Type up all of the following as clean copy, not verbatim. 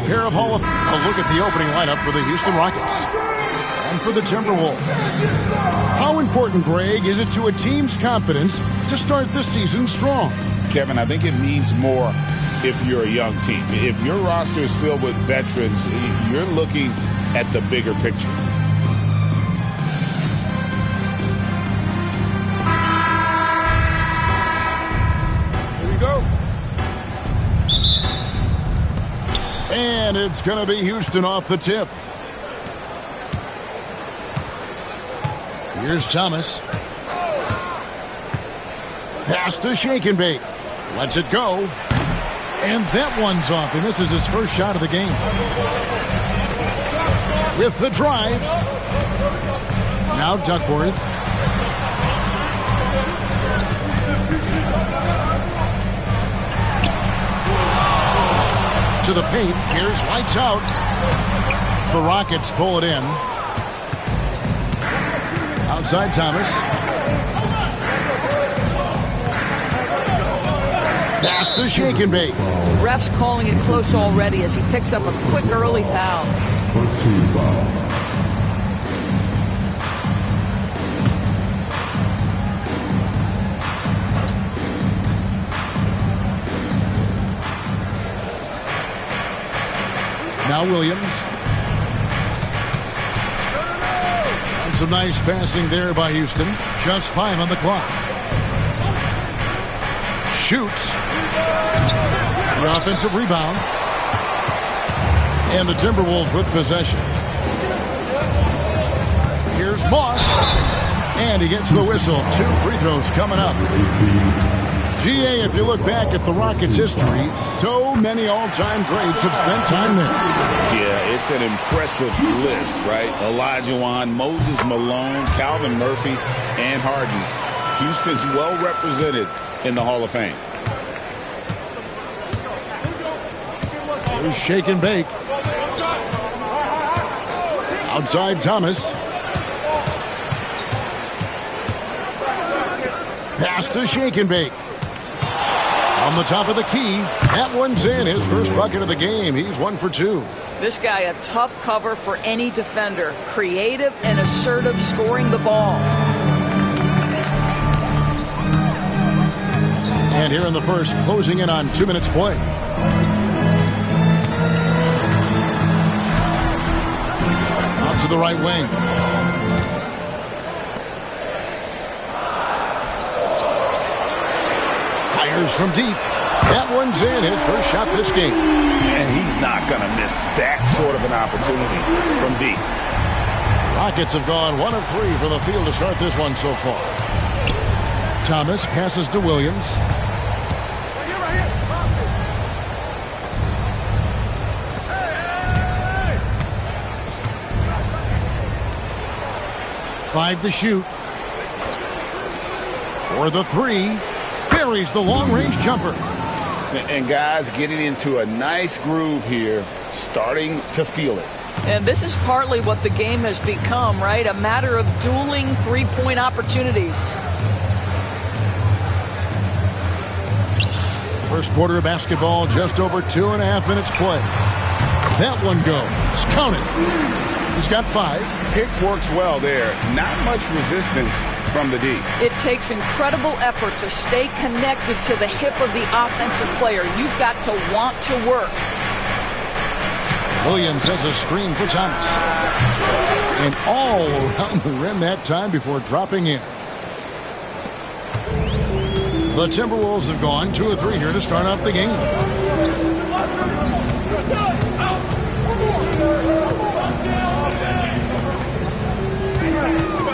pair of Hall of... A look at the opening lineup for the Houston Rockets. And for the Timberwolves. How important, Greg, is it to a team's confidence to start the season strong? Kevin, I think it means more if you're a young team. If your roster is filled with veterans, you're looking at the bigger picture. Here we go. And it's going to be Houston off the tip. Here's Thomas. Pass to Shake and Bake. Lets it go. And that one's off. And this is his first shot of the game. With the drive. Now Duckworth. To the paint. Here's lights out. The Rockets pull it in. Outside Thomas. Pass to Shake and Bake. Ref's calling it close already as he picks up a quick early foul. First team foul. Now Williams. And some nice passing there by Houston. Just 5 on the clock. Shoots. The offensive rebound. And the Timberwolves with possession. Here's Moss. And he gets the whistle. 2 free throws coming up. GA, if you look back at the Rockets' history, so many all-time greats have spent time there. Yeah, it's an impressive list, right? Olajuwon, Moses Malone, Calvin Murphy, and Harden. Houston's well represented in the Hall of Fame. Here's Shake and Bake. Outside Thomas. Pass to Shake and Bake. On the top of the key. That one's in. His first bucket of the game. He's 1 for 2. This guy a tough cover for any defender. Creative and assertive scoring the ball. And here in the first, closing in on 2 minutes play. Out to the right wing. Fires from deep. That one's in. His first shot this game. And he's not going to miss that sort of an opportunity from deep. Rockets have gone 1 of 3 from the field to start this one so far. Thomas passes to Williams. Five to shoot. For the 3. Buries the long-range jumper. And guys getting into a nice groove here, starting to feel it. And this is partly what the game has become, right? A matter of dueling three-point opportunities. First quarter of basketball, just over 2.5 minutes play. That one goes. Count it. He's got 5. Pick works well there. Not much resistance from the D. It takes incredible effort to stay connected to the hip of the offensive player. You've got to want to work. Williams sets a screen for Thomas. And all around the rim that time before dropping in. The Timberwolves have gone 2 of 3 here to start off the game.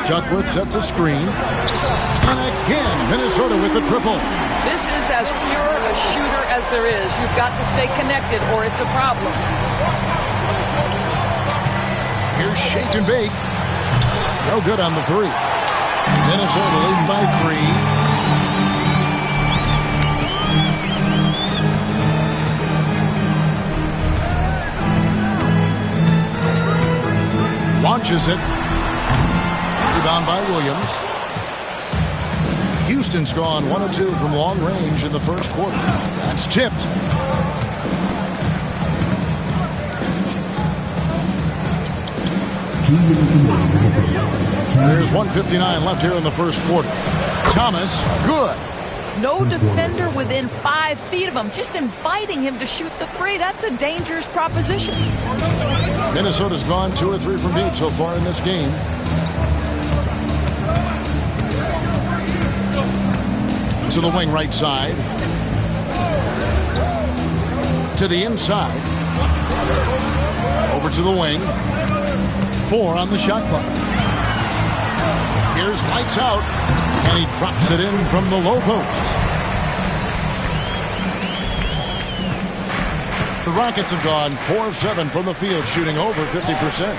Duckworth sets a screen. And again, Minnesota with the triple. This is as pure a shooter as there is. You've got to stay connected or it's a problem. Here's Shake and Bake. No good on the 3. Minnesota leading by 3. Launches it. Rebound by Williams. Houston's gone 1 of 2 from long range in the first quarter. That's tipped. There's 1:59 left here in the first quarter. Thomas, good. No defender within 5 feet of him, just inviting him to shoot the three. That's a dangerous proposition. Minnesota's gone 2 or 3 from deep so far in this game. To the wing right side. To the inside. Over to the wing. 4 on the shot clock. Here's lights out. And he drops it in from the low post. The Rockets have gone 4 of 7 from the field, shooting over 50%.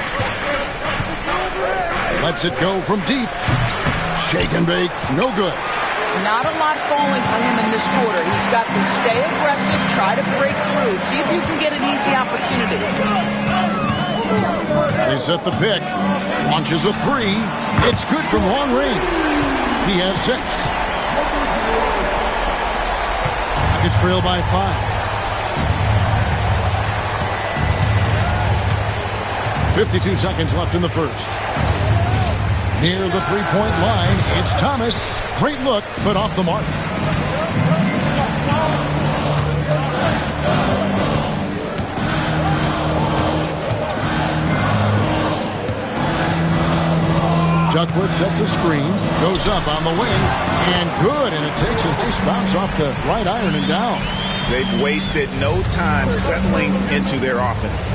Lets it go from deep. Shake and bake, no good. Not a lot falling for him in this quarter. He's got to stay aggressive, try to break through, see if you can get an easy opportunity. They set the pick. Launches a 3. It's good from long range. He has 6. Rockets trail by 5. 52 seconds left in the first. Near the three-point line, it's Thomas. Great look, but off the mark. Duckworth sets a screen, goes up on the wing, and good, and it takes a nice bounce off the right iron and down. They've wasted no time settling into their offense.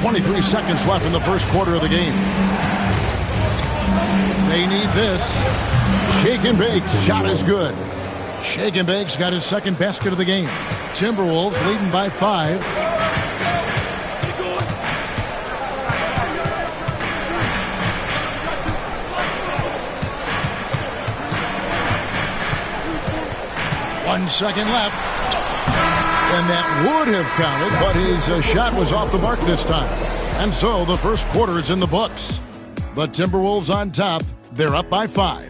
23 seconds left in the first quarter of the game. They need this. Shake and bake, shot is good. Shake and bake's got his second basket of the game. Timberwolves leading by 5. One second left. And that would have counted, but his shot was off the mark this time. And so the first quarter is in the books. But Timberwolves on top. They're up by 5.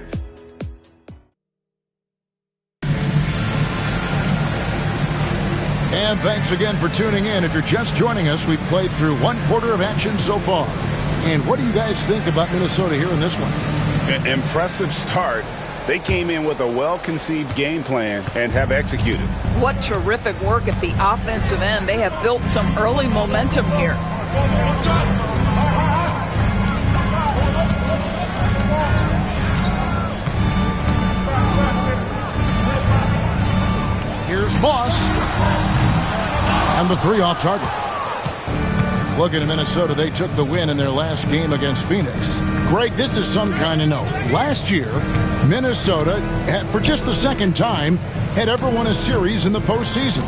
And thanks again for tuning in. If you're just joining us, we've played through 1 quarter of action so far. And what do you guys think about Minnesota here in this one? An impressive start. They came in with a well-conceived game plan and have executed. What terrific work at the offensive end. They have built some early momentum here. Here's Moss. And the 3 off target. Looking at Minnesota, they took the win in their last game against Phoenix. Greg, this is some kind of note. Last year, Minnesota, for just the second time, had ever won a series in the postseason.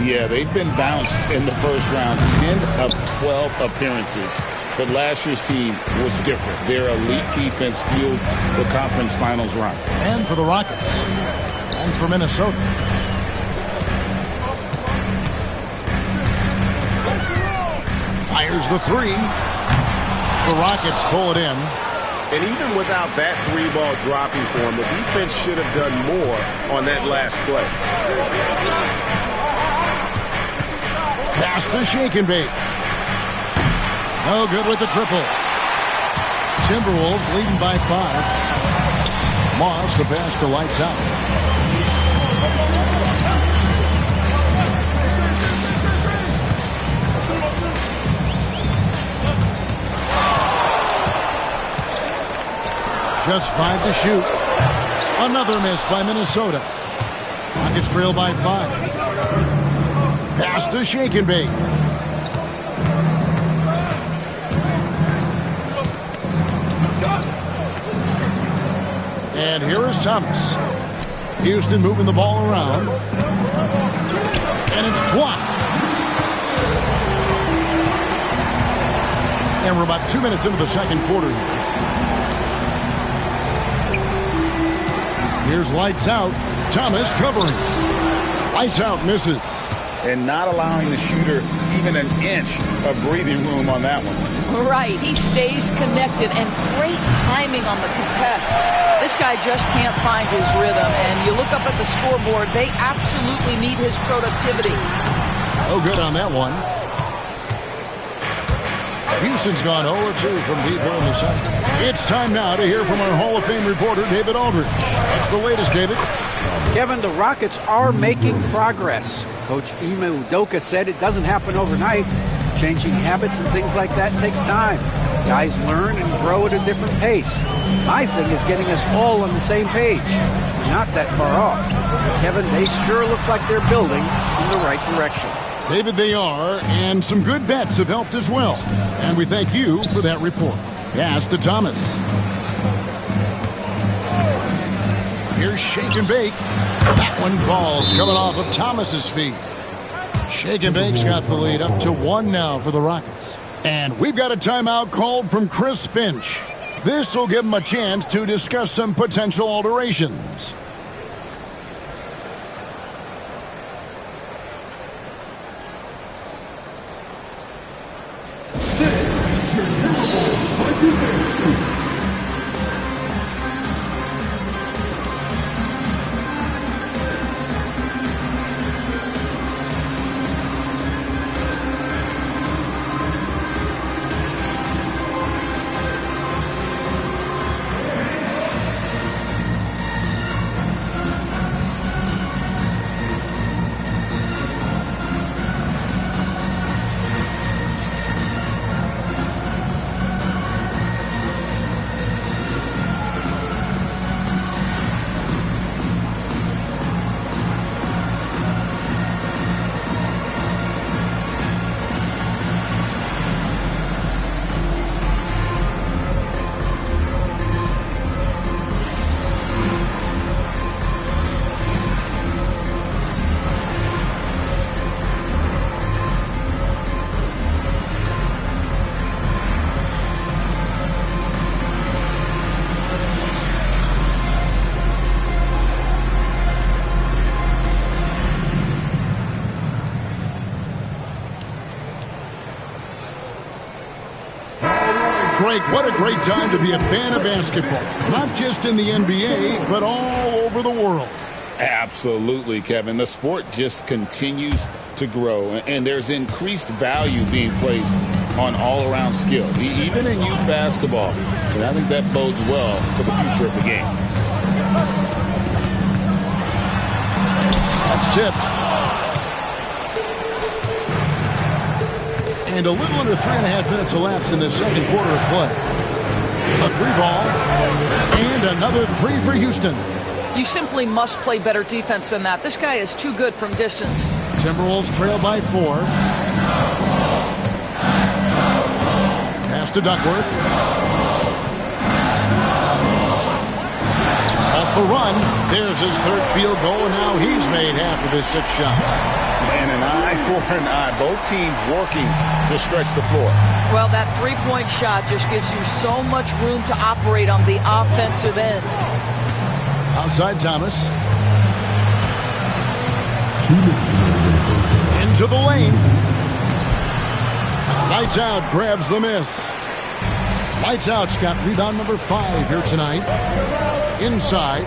Yeah, they've been bounced in the first round, 10 of 12 appearances. But last year's team was different. Their elite defense fueled the conference finals run. And for the Rockets. And for Minnesota. Fires the 3. The Rockets pull it in. And even without that 3-ball dropping for him, the defense should have done more on that last play. Pass to Shake and Bake. No good with the triple. Timberwolves leading by 5. Moss, the pass to lights out. Just 5 to shoot. Another miss by Minnesota. Rockets trail by 5. Pass to Shake and Bake. And here is Thomas. Houston moving the ball around. And it's blocked. And we're about 2 minutes into the second quarter here. Here's lights out. Thomas covering. Lights out misses. And not allowing the shooter even an inch of breathing room on that one. Right, he stays connected and great timing on the contest. This guy just can't find his rhythm, and you look up at the scoreboard, they absolutely need his productivity. Oh, good on that one. Houston's gone 0-2 from deep here in the second. It's time now to hear from our Hall of Fame reporter, David Aldridge. What's the latest, David? Kevin, the Rockets are making progress. Coach Ime Udoka said it doesn't happen overnight. Changing habits and things like that takes time. Guys learn and grow at a different pace. My thing is getting us all on the same page. We're not that far off. Kevin, they sure look like they're building in the right direction. David, they are, and some good vets have helped as well. And we thank you for that report. Pass to Thomas. Here's Shake and Bake. That one falls, coming off of Thomas's feet. Shake and Bake's got the lead up to 1 now for the Rockets. And we've got a timeout called from Chris Finch. This will give him a chance to discuss some potential alterations. Frank, what a great time to be a fan of basketball. Not just in the NBA, but all over the world. Absolutely, Kevin. The sport just continues to grow, and there's increased value being placed on all-around skill, even in youth basketball. And I think that bodes well for the future of the game. That's tipped. And a little under 3.5 minutes elapsed in the second quarter of play. A 3-ball. And another 3 for Houston. You simply must play better defense than that. This guy is too good from distance. Timberwolves trail by 4. Pass to Duckworth. Off the run. There's his third field goal, and now he's made half of his 6 shots. And an eye for an eye. Both teams working to stretch the floor. Well, that three-point shot just gives you so much room to operate on the offensive end. Outside Thomas. Into the lane. Lights Out grabs the miss. Lights Out's got rebound number 5 here tonight. Inside.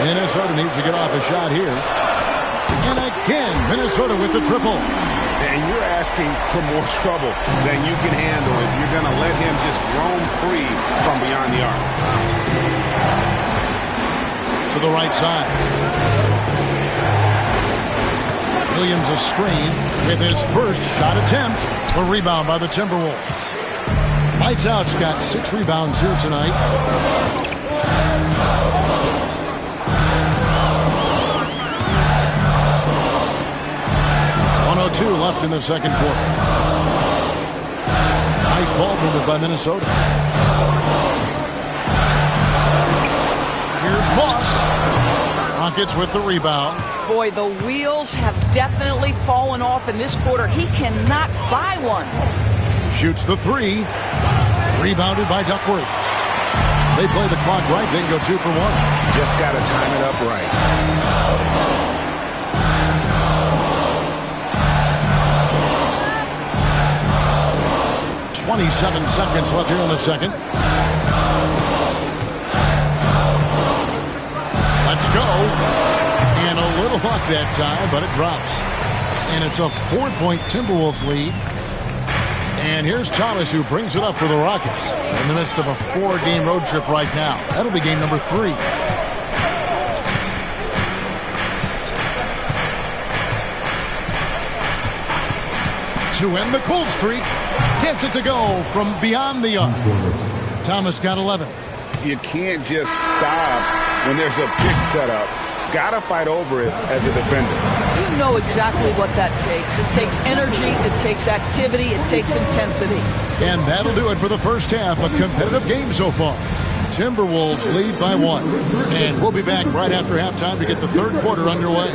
Minnesota needs to get off a shot here. And again, Minnesota with the triple. And you're asking for more trouble than you can handle if you're going to let him just roam free from beyond the arc. To the right side. Williams a screen with his first shot attempt. A rebound by the Timberwolves. Lights Out's got 6 rebounds here tonight. Two left in the second quarter. Nice ball movement by Minnesota. Here's Moss. Rockets with the rebound. Boy, the wheels have definitely fallen off in this quarter. He cannot buy one. Shoots the 3. Rebounded by Duckworth. They play the clock right, then go 2 for 1. Just got to time it up right. 27 seconds left here in the second. Let's go. And a little luck that time, but it drops. And it's a 4-point Timberwolves lead. And here's Thomas, who brings it up for the Rockets in the midst of a 4-game road trip right now. That'll be game number 3. To end the cold streak, gets it to go from beyond the arc. Thomas got 11. You can't just stop when there's a pick set up. Got to fight over it as a defender. You know exactly what that takes. It takes energy, it takes activity, it takes intensity. And that'll do it for the first half. A competitive game so far. Timberwolves lead by 1. And we'll be back right after halftime to get the third quarter underway.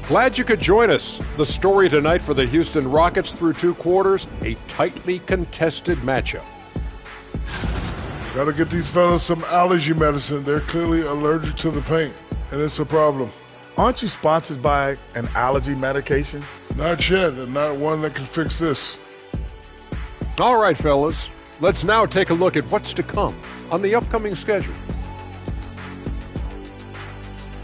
Glad you could join us. The story tonight for the Houston Rockets through 2 quarters, a tightly contested matchup. Gotta get these fellas some allergy medicine. They're clearly allergic to the paint, and it's a problem. Aren't you sponsored by an allergy medication? Not yet, and not one that can fix this. All right, fellas, let's now take a look at what's to come on the upcoming schedule.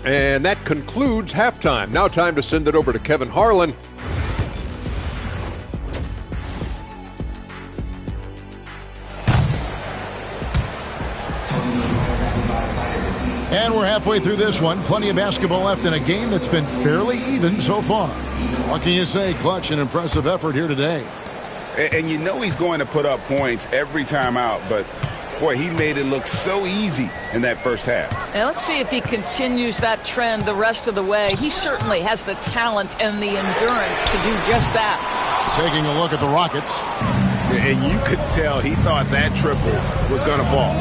And that concludes halftime. Now time to send it over to Kevin Harlan. And we're halfway through this one. Plenty of basketball left in a game that's been fairly even so far. What can you say? Clutch and impressive effort here today. And you know he's going to put up points every time out, but boy, he made it look so easy in that first half. And let's see if he continues that trend the rest of the way. He certainly has the talent and the endurance to do just that. Taking a look at the Rockets. And you could tell he thought that triple was going to fall.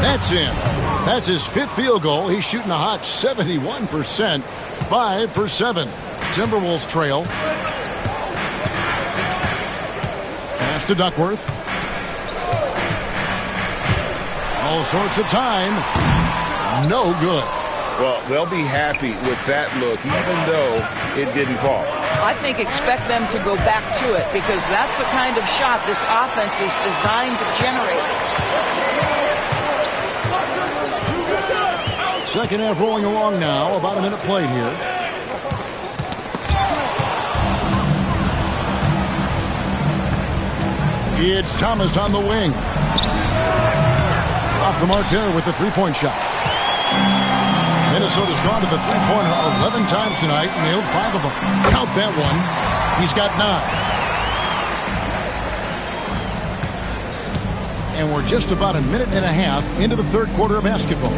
That's in. That's his 5th field goal. He's shooting a hot 71%. 5 for 7. Timberwolves trail. Pass to Duckworth. All sorts of time. No good. Well, they'll be happy with that look, even though it didn't fall. I think expect them to go back to it because that's the kind of shot this offense is designed to generate. Second half rolling along now. About a minute played here. It's Thomas on the wing. Off the mark there with the three-point shot. Minnesota's gone to the three-pointer 11 times tonight, nailed 5 of them. Count that one. He's got 9. And we're just about a minute and a half into the third quarter of basketball.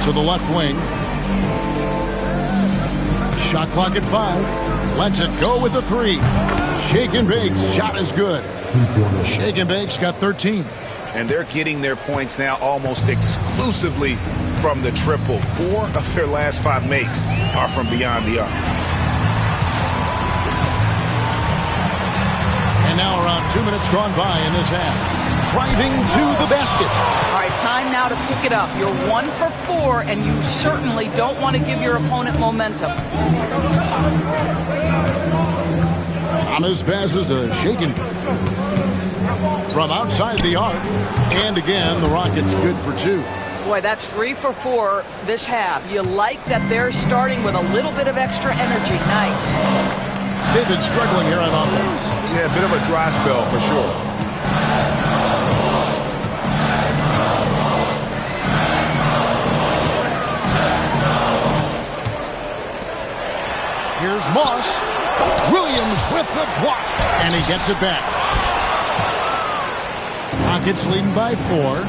To the left wing. Shot clock at 5. Lets it go with the 3. Shake and Bake's shot is good. Shake and Bake's got 13. And they're getting their points now almost exclusively from the triple. 4 of their last 5 makes are from beyond the arc. And now around 2 minutes gone by in this half. Driving to the basket. All right, time now to pick it up. You're 1 for 4, and you certainly don't want to give your opponent momentum. Thomas passes to Shaken from outside the arc. And again, the Rockets good for 2. Boy, that's 3 for 4 this half. You like that they're starting with a little bit of extra energy. Nice. They've been struggling here on offense. Yeah, a bit of a dry spell for sure. Here's Moss. Williams with the block. And he gets it back. Rockets leading by 4.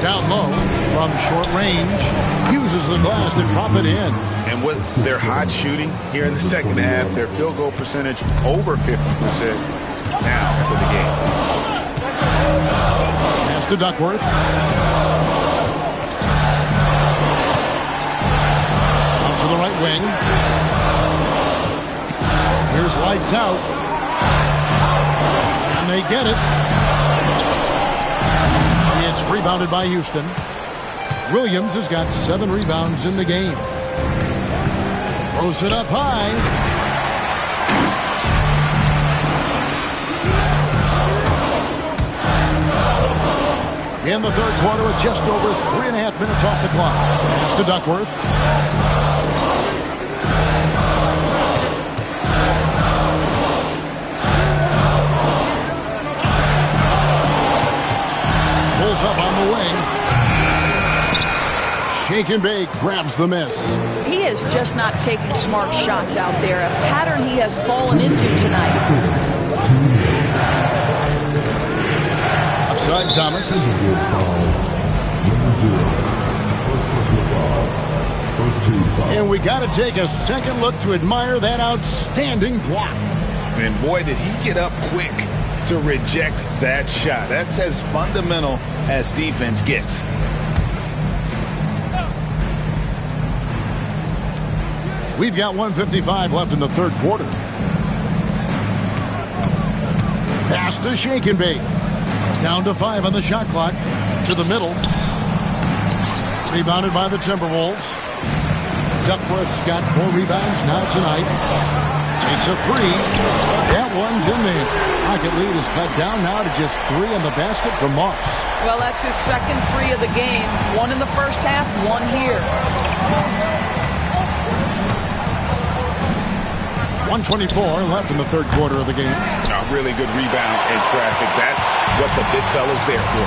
Down low. From short range, uses the glass to drop it in. And with their hot shooting here in the second half, their field goal percentage over 50% now for the game. Pass to Duckworth. Out to the right wing. Here's lights out. And they get it. It's rebounded by Houston. Williams has got 7 rebounds in the game. Throws it up high. In the third quarter with just over 3.5 minutes off the clock. Pass to Duckworth. Pulls up on the wing. Shake and bake, grabs the miss. He is just not taking smart shots out there. A pattern he has fallen into tonight. Offside, Thomas. And we got to take a second look to admire that outstanding block. And boy, did he get up quick to reject that shot. That's as fundamental as defense gets. We've got 1:55 left in the third quarter. Pass to Shake and Bake. Down to 5 on the shot clock. To the middle. Rebounded by the Timberwolves. Duckworth's got 4 rebounds now tonight. Takes a 3. That one's in there. Rocket lead is cut down now to just 3 on the basket from Moss. Well, that's his second 3 of the game. 1 in the first half, 1 here. 1:24 left in the third quarter of the game. A really good rebound in traffic. That's what the big fella's there for.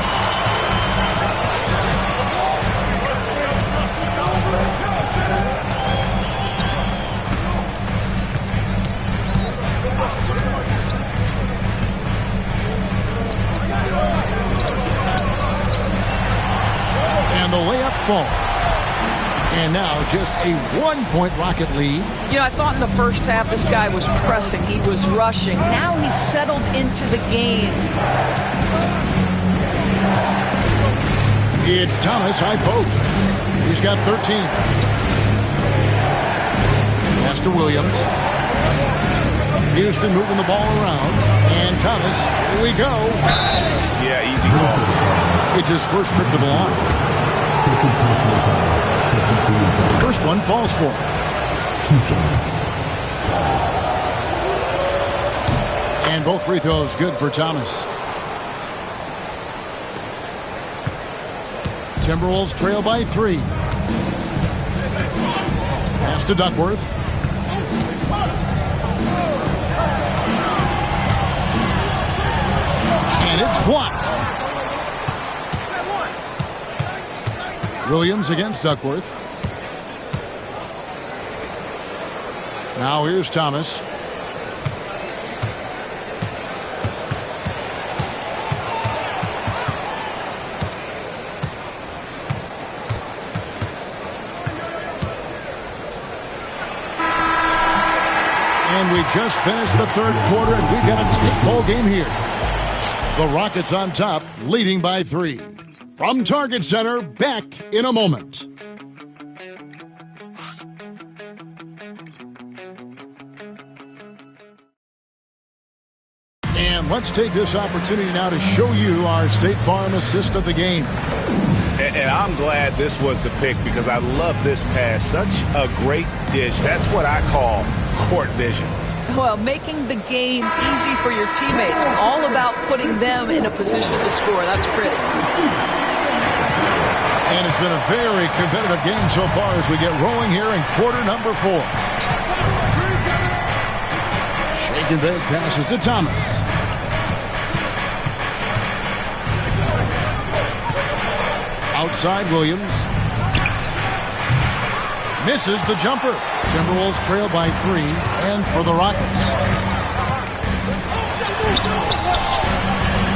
And the layup falls. And now just a 1-point Rocket lead. You know, I thought in the first half this guy was pressing. He was rushing. Now he's settled into the game. It's Thomas, high post. He's got 13. Pass to Williams. Houston moving the ball around. And Thomas, here we go. Yeah, easy call. It's his first trip to the line. First one falls for him. And both free throws good for Thomas. Timberwolves trail by 3. Pass to Duckworth. And it's blocked. Williams against Duckworth. Now here's Thomas. And we just finished the third quarter, and we've got a tight ball game here. The Rockets on top, leading by 3. From Target Center, back in a moment. And let's take this opportunity now to show you our State Farm assist of the game. And I'm glad this was the pick because I love this pass. Such a great dish. That's what I call court vision. Well, making the game easy for your teammates. All about putting them in a position to score. That's pretty. And it's been a very competitive game so far as we get rolling here in quarter number 4. Shake and bake passes to Thomas. Outside Williams. Misses the jumper. Timberwolves trail by 3, and for the Rockets.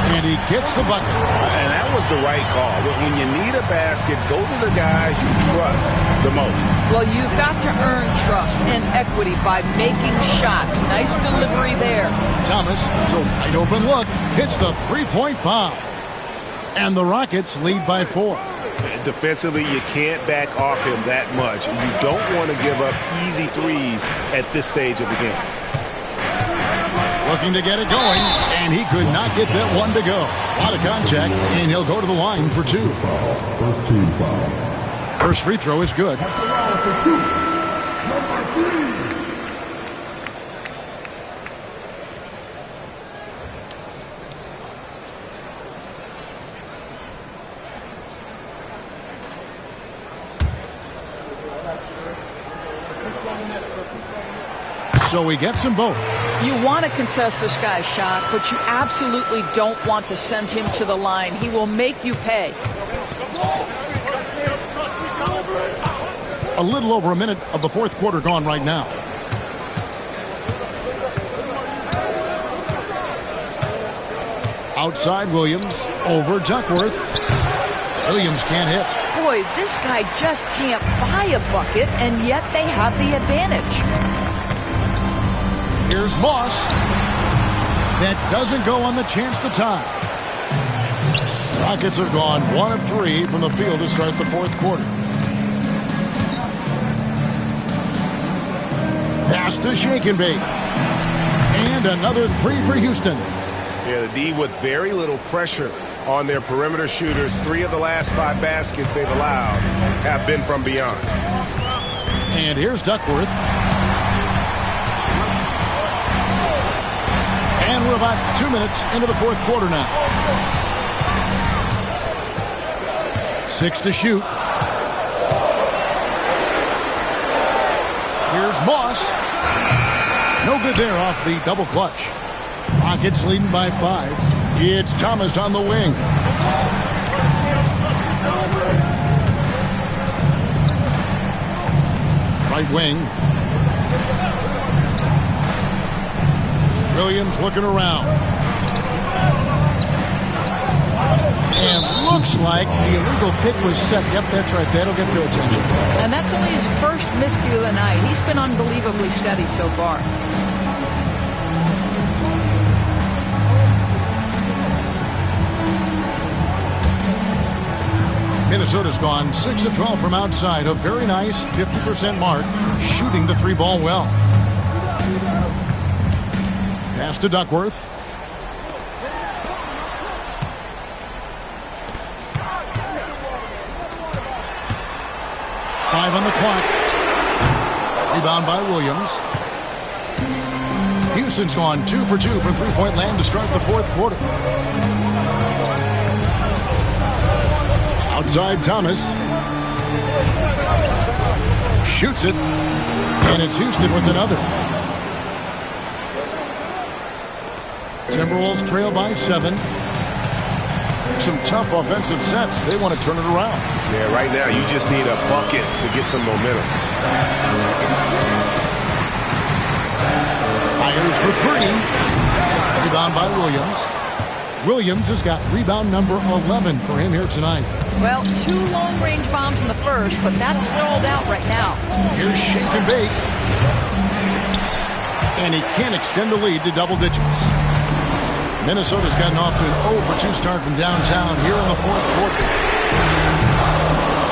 And he gets the bucket. And that was the right call. When you need a basket, go to the guys you trust the most. Well, you've got to earn trust and equity by making shots. Nice delivery there. Thomas, it's a wide open look, hits the three-point bomb. And the Rockets lead by 4. Defensively, you can't back off him that much. You don't want to give up easy threes at this stage of the game. Looking to get it going, and he could not get that one to go. A lot of contact, and he'll go to the line for 2. First team foul. First free throw is good. So he gets them both. You want to contest this guy's shot, but you absolutely don't want to send him to the line. He will make you pay. A little over a minute of the fourth quarter gone right now. Outside Williams, over Duckworth. Williams can't hit. Boy, this guy just can't buy a bucket, and yet they have the advantage. Here's Moss. That doesn't go on the chance to tie. Rockets are gone 1 of 3 from the field to start the fourth quarter. Pass to Shake and Bake. And another 3 for Houston. Yeah, the D with very little pressure on their perimeter shooters. 3 of the last 5 baskets they've allowed have been from beyond. And here's Duckworth. And we're about 2 minutes into the fourth quarter now. 6 to shoot. Here's Moss. No good there off the double clutch. Rockets leading by 5. It's Thomas on the wing. Right wing. Williams looking around. And looks like the illegal pick was set. Yep, that's right. That'll get their attention. And that's only his first miscue of the night. He's been unbelievably steady so far. Minnesota's gone 6 of 12 from outside. A very nice 50% mark. Shooting the 3-ball well. Pass to Duckworth. 5 on the clock. Rebound by Williams. Houston's gone 2 for 2 from three-point land to start the fourth quarter. Outside Thomas. Shoots it. And it's Houston with another. Timberwolves trail by 7. Some tough offensive sets. They want to turn it around. Yeah, right now you just need a bucket to get some momentum. Fires for 3. Rebound by Williams. Williams has got rebound number 11 for him here tonight. Well, 2 long-range bombs in the first, but that's stalled out right now. Here's Shake and Bake. And he can't extend the lead to double digits. Minnesota's gotten off to an 0 for 2 start from downtown here in the fourth quarter.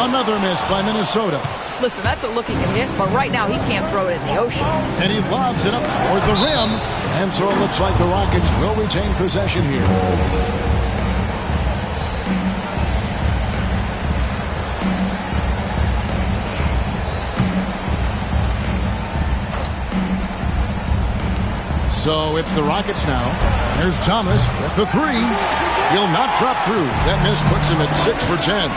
Another miss by Minnesota. Listen, that's a look he can hit, but right now he can't throw it in the ocean. And he lobs it up toward the rim. And so it looks like the Rockets will retain possession here. So it's the Rockets now. There's Thomas with the 3. He'll not drop through. That miss puts him at 6 for 10.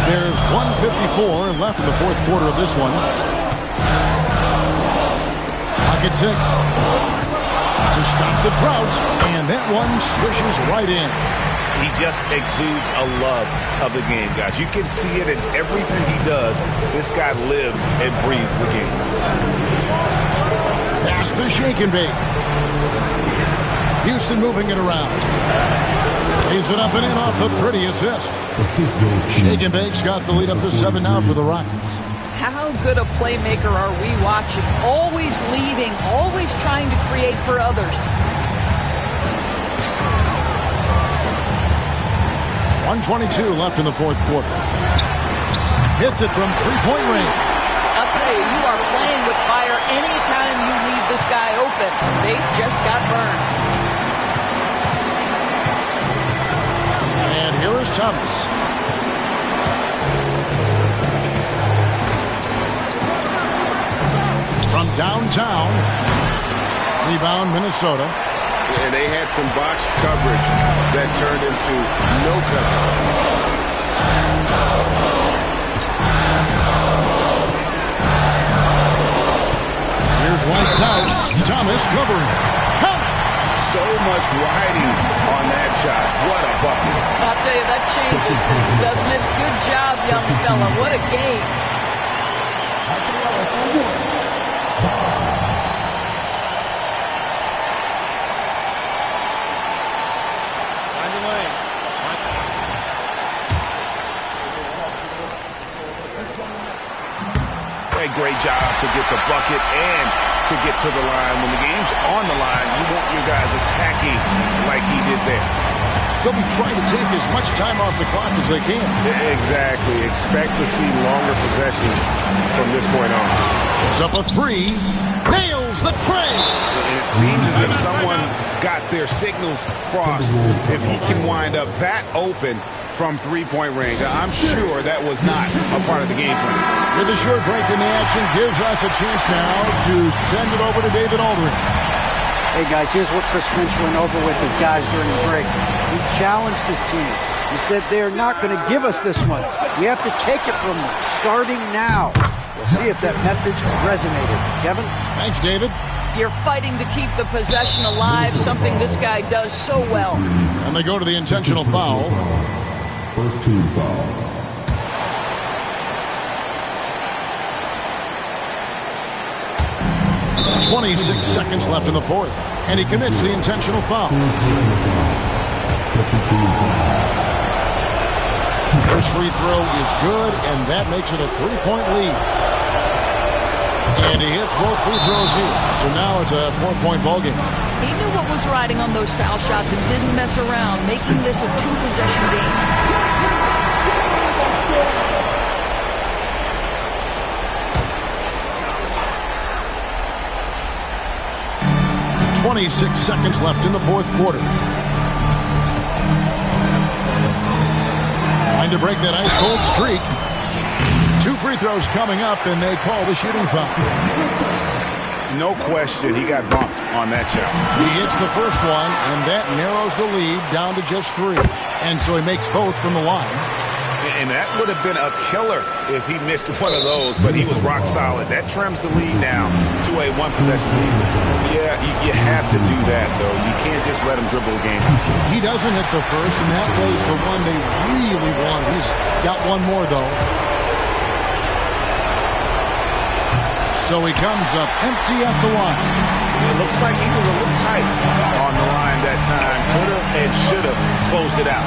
There's 1:54 left in the fourth quarter of this one. Rocket 6. to stop the drought, and that one swishes right in. He just exudes a love of the game, guys. You can see it in everything he does. This guy lives and breathes the game. Pass to Shake and Bake. Houston moving it around. Lays it up and in off the pretty assist. Shake and Bake's got the lead up to 7 now for the Rockets. How good a playmaker are we watching? Always leading, always trying to create for others. 1:22 left in the fourth quarter. Hits it from three-point range. I'll tell you, you are playing with fire anytime you leave this guy open. They just got burned. And here is Thomas. From downtown. Rebound, Minnesota. And they had some botched coverage that turned into no coverage. Here's lights out. Thomas covering. Count. So much riding on that shot. What a bucket. I'll tell you, that changes things, doesn't it? Good job, young fella. What a game. Great job to get the bucket and to get to the line. When the game's on the line, you want your guys attacking like he did there. They'll be trying to take as much time off the clock as they can. Exactly. Expect to see longer possessions from this point on. It's up a three. Nails the tray. It seems as if someone got their signals crossed. If he can wind up that open from three-point range, I'm sure that was not a part of the game plan. With a short break in the action, gives us a chance now to send it over to David Aldridge. Hey, guys, here's what Chris Finch went over with his guys during the break. He challenged his team. He said they're not going to give us this one. We have to take it from them, starting now. We'll see if that message resonated. Kevin? Thanks, David. You're fighting to keep the possession alive, something this guy does so well. And they go to the intentional foul. First team foul. .26 seconds left in the fourth, and he commits the intentional foul. First free throw is good, and that makes it a three-point lead. And he hits both free throws here, so now it's a four-point ballgame. He knew what was riding on those foul shots and didn't mess around, making this a two-possession game. 26 seconds left in the fourth quarter. Trying to break that ice-cold streak. 2 free throws coming up, and they call the shooting foul. No question, he got bumped on that shot. He hits the first one, and that narrows the lead down to just 3. And so he makes both from the line. And that would have been a killer if he missed one of those, but he was rock solid. That trims the lead down to a one-possession lead. Yeah, you have to do that, though. You can't just let him dribble a game. He doesn't hit the first, and that was the one they really won. He's got one more, though. So he comes up empty at the line. It looks like he was a little tight on the line that time. Could have and should have closed it out.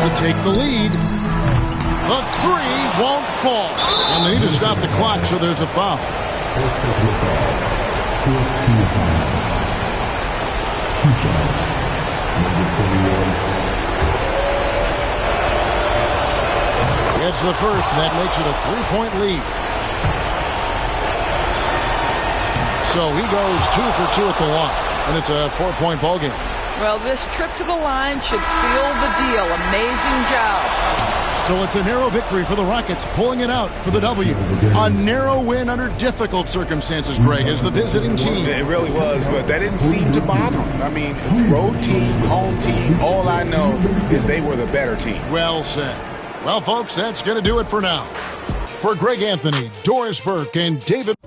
To take the lead. The 3 won't fall. And they need to stop the clock, so there's a foul. Gets the first, and that makes it a 3-point lead. So he goes 2 for 2 at the line, and it's a 4-point ballgame. Well, this trip to the line should seal the deal. Amazing job. So it's a narrow victory for the Rockets, pulling it out for the W. A narrow win under difficult circumstances, Greg, as the visiting team. It really was, but that didn't seem to bother them. I mean, road team, home team, all I know is they were the better team. Well said. Well, folks, that's going to do it for now. For Greg Anthony, Doris Burke, and David